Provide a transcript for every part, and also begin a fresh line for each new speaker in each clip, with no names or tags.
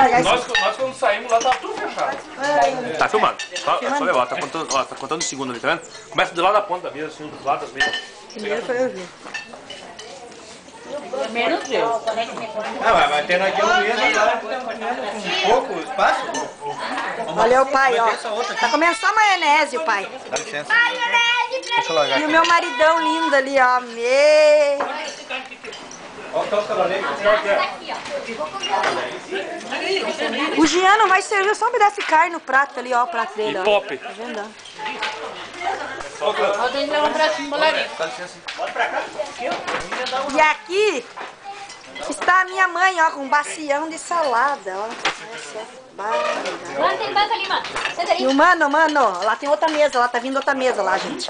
largar
Nós quando saímos lá tava tudo fechado. Tá filmando. Só levar, tá contando segundo ali, tá vendo? Começa do lado da ponta da mesa, assim, do lado das mesas.
Primeiro foi eu ver.
Menos eu.
Vai ter naquele mesmo agora. Pouco espaço.
Olha o pai, ó. Tá comendo só maionese, o pai.
Dá licença. Deixa eu largar
E
aqui.
o meu maridão lindo ali, ó. O Jean não vai servir só um pedaço de carne no prato ali, ó. O prato dele, ó.
Pop.
Tá vendo?
Eu tenho que levar um pratinho de bolarinho.
E aqui está a minha mãe, ó, com um bacião de salada, ó.
Mano, tem banco ali, mano. Senta ali.
E o mano, lá tem outra mesa, lá tá vindo outra mesa lá, gente.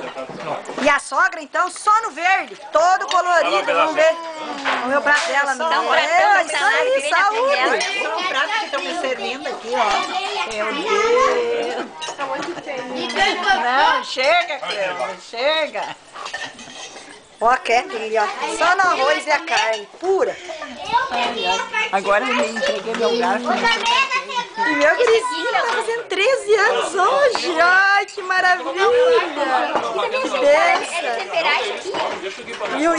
E a sogra, então, só no verde, todo colorido, vamos ver. Vamos ver o prato dela.
Dá um pratão da
Isso
salada
aí,
que vem na frente dela.
saúde.
Só um prato que estão me servindo aqui, ó. Meu Deus. Não, chega, Cleo, chega.
Ó a Kathleen ali, ó. Só no arroz e a carne, pura.
Agora eu me entreguei meu garfo.
E meu gurizinho tá fazendo 13 anos hoje. Ai, que maravilha. Que benção.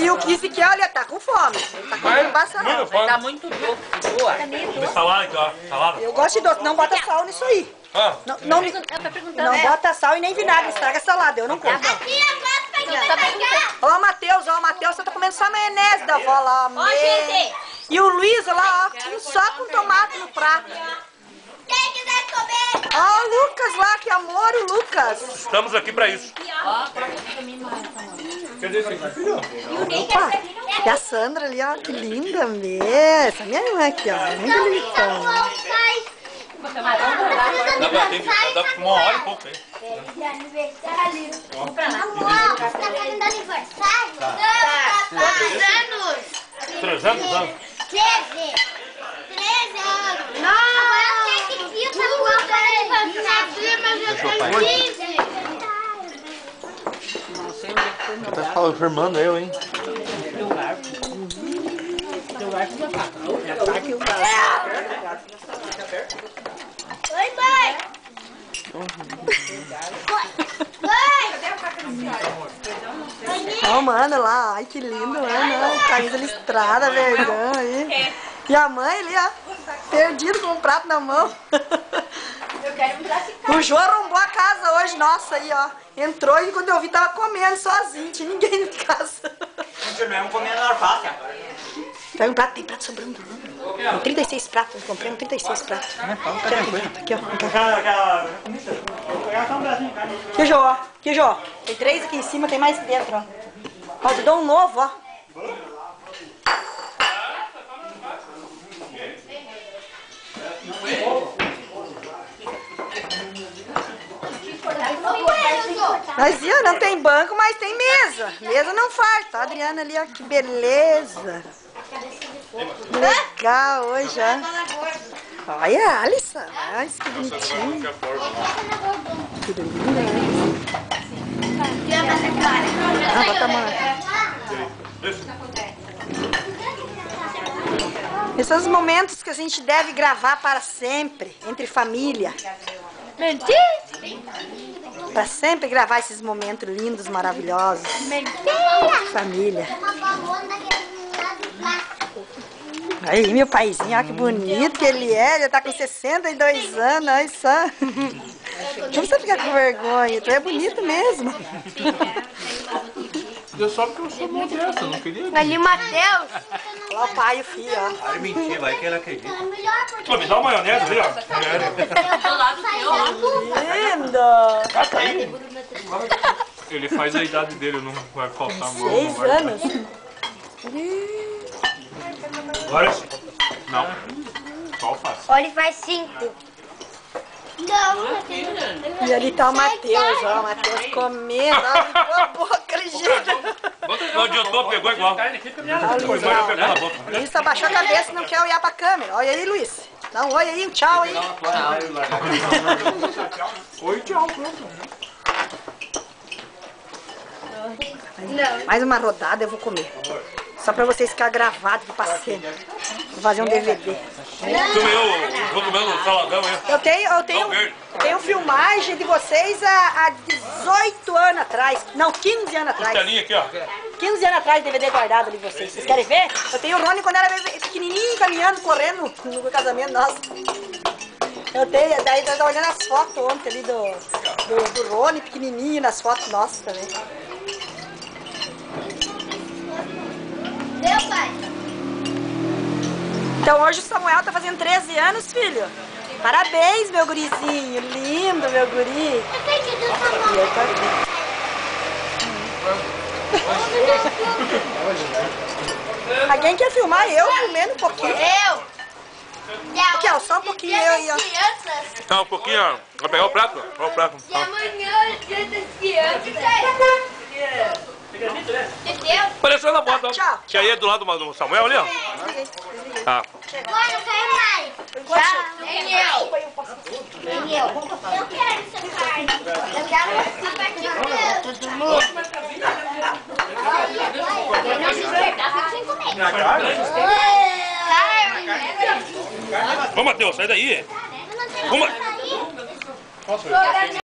E o Kizzy que, olha, tá com fome. Tá comendo bastante.
Tá muito doce, boa.
Salada aqui, ó. Salada.
Eu gosto de doce, não bota sal nisso aí.
Ah.
Não
Tá perguntando.
bota sal e nem vinagre, estraga a salada, eu não como. Ó o Matheus tá comendo só maionese da avó lá.
Ó, gente.
E o Luiz lá, ó, só com tomate no prato.
Quem quiser comer.
Ó o Lucas lá, que amor, o Lucas.
Estamos aqui pra isso. Cadê esse aqui, filho?
Opa, e a Sandra ali, ó, que linda mesmo. Essa minha irmã aqui, ó, muito bonitona.
Dá pra fumar uma hora e pouco aí.
De aniversário. Amor, você tá querendo aniversário? Quantos anos?
300 anos.
13 anos. Não. Agora tem que vir pra comprar aniversário, mas eu tenho 15.
Não sei onde é que foi meu
Tá
garfo.
firmando eu, hein?
Meu garfo. Meu garfo na faca. Tá aqui o garfo.
Oi, mãe.
Ó o mano lá, ai que lindo, mano. Camisa listrada, verdão aí. E a mãe ali, ó, perdido com o prato na mão.
Eu quero um braço.
O Jô arrombou a casa hoje, nossa, aí, ó. Entrou e quando eu vi, tava comendo sozinho, tinha ninguém em casa.
Continuamos comendo alface.
Pega um prato, tem prato sobrando. Tem 36 pratos, eu comprei 36 pratos. Aqui, ó. Aqui, Jô, ó. Aqui, Jô. Tem 3 aqui em cima, tem mais dentro, ó. Ó, te dou um novo, ó. Mas viu, não tem banco, mas tem mesa. Mesa não falta. A Adriana ali, ó, que beleza. Legal hoje, ó. Olha a Alisson. Ai, que bonitinho. Que linda, Ah, bota a mão. Esses são os momentos que a gente deve gravar para sempre, entre família. Para sempre gravar esses momentos lindos, maravilhosos. Família. Aí, meu paizinho, olha que bonito que ele é. Já tá com 62 anos, olha só. Não precisa ficar com vergonha, tu é bonito mesmo.
Eu só porque eu sou modesto, eu não queria.
Ali, Matheus.
Olha o pai e o filho, ó.
Ai, mentira, vai que ela acredita.
Pô, me dá uma maionese ali, ó.
Lindo!
Ah, tá aí. Ele faz a idade dele, não vai faltar mão.
6 anos.
Agora sim. Não. Só alface.
Olha, ele faz 5. Não.
E ali tá o Matheus, ó. O Matheus comendo, ó. Com a boca ligeira.
O adiantou, pegou igual. Foi embora, pegou na boca.
Luiz abaixou a cabeça e não quer olhar pra câmera. Olha aí, Luiz. Dá um oi aí, um tchau aí.
Oi, tchau.
Mais uma rodada eu vou comer. Só pra vocês ficarem gravados que eu passei. Vou fazer um DVD.
Vou comer no saladão, hein?
Eu tenho filmagem de vocês há 18 anos atrás. Não, 15 anos atrás.
Costelinha aqui, ó.
15 anos atrás, DVD guardado ali de vocês. Vocês querem ver? Eu tenho o Rony quando era pequenininho, caminhando, correndo no casamento nosso. Eu tenho, daí eu tava olhando as fotos ontem ali do Rony, pequenininho, nas fotos nossas também.
Meu pai.
Então hoje o Samuel tá fazendo 13 anos, filho. Parabéns, meu gurizinho. Lindo, meu guri.
Eu sei que do
E
Samuel.
eu tô aqui. Alguém quer filmar? Eu comendo um pouquinho.
Eu.
Aqui, ó, só um pouquinho eu e ó.
Tá, um pouquinho, ó. Vai pegar o prato? Olha o prato.
E amanhã é dia das crianças. Entendeu?
Apareceu na moto, ó.
Tchau.
Que aí é do lado do Samuel ali, ó.
Desliguei.
Ah.
Agora eu quero mais. Tchau. Nem eu. Eu quero essa carne. Eu quero a parte todo mundo. Não se despertar, fica sem comer. Carne.
Ô, Matheus, sai daí.
Eu não tenho que sair.